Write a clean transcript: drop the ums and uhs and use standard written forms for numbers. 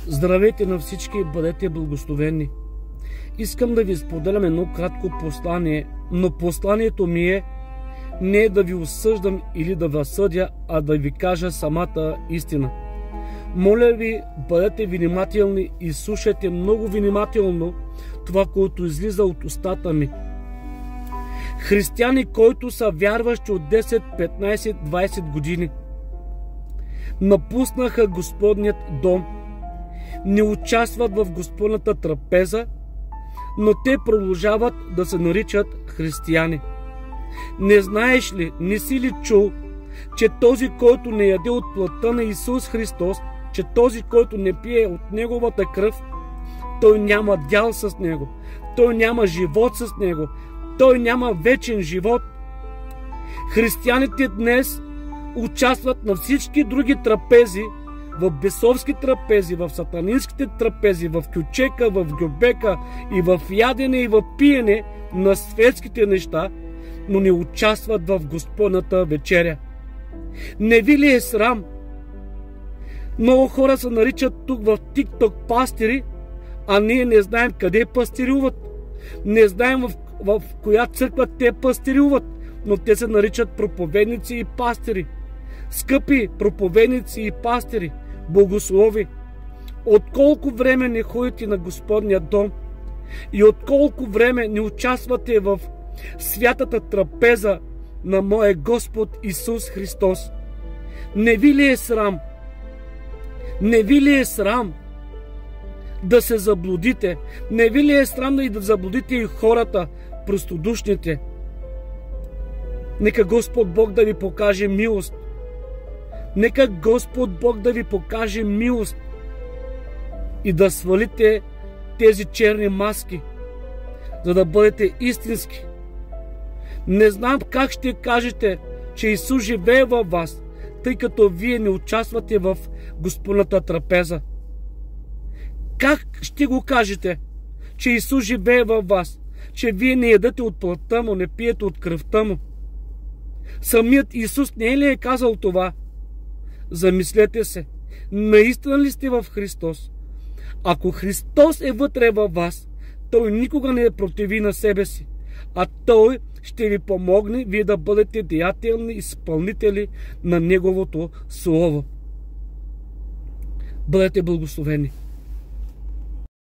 Здравейте на всички и бъдете благословени. Искам да ви споделям едно кратко послание, но посланието ми е не да ви осъждам или да ви съдя, а да ви кажа самата истина. Моля ви, бъдете внимателни и слушайте много внимателно това, което излиза от устата ми. Християни, които са вярващи от 10, 15, 20 години, напуснаха Господният дом, не участват в Господната трапеза, но те продължават да се наричат християни. Не знаеш ли, не си ли чул, че този, който не яде от плътта на Исус Христос, че този, който не пие от Неговата кръв, той няма дял с Него, той няма живот с Него, той няма вечен живот. Християните днес участват на всички други трапези, в бесовски трапези, в сатанинските трапези, в кючека, в гюбека и в ядене и в пиене на светските неща, но не участват в Господната вечеря. Не ви ли е срам? Много хора се наричат тук в ТикТок пастири, а ние не знаем къде пастируват. Не знаем в коя църква те пастируват, но те се наричат проповедници и пастири. Скъпи проповедници и пастири, богослови, от колко време не ходите на Господния дом и от колко време не участвате в святата трапеза на моя Господ Исус Христос? Не ви ли е срам? Не ви ли е срам да се заблудите? Не ви ли е срам да заблудите и хората, простодушните? Нека Господ Бог да ви покаже милост. Нека Господ Бог да ви покаже милост и да свалите тези черни маски, за да бъдете истински. Не знам как ще кажете, че Исус живее във вас, тъй като вие не участвате в Господната трапеза. Как ще го кажете, че Исус живее във вас, че вие не ядете от плътта му, не пиете от кръвта му? Самият Исус не е ли е казал това? Замислете се, наистина ли сте в Христос? Ако Христос е вътре във вас, Той никога не противи на себе си, а Той ще ви помогне вие да бъдете деятелни изпълнители на Неговото Слово. Бъдете благословени!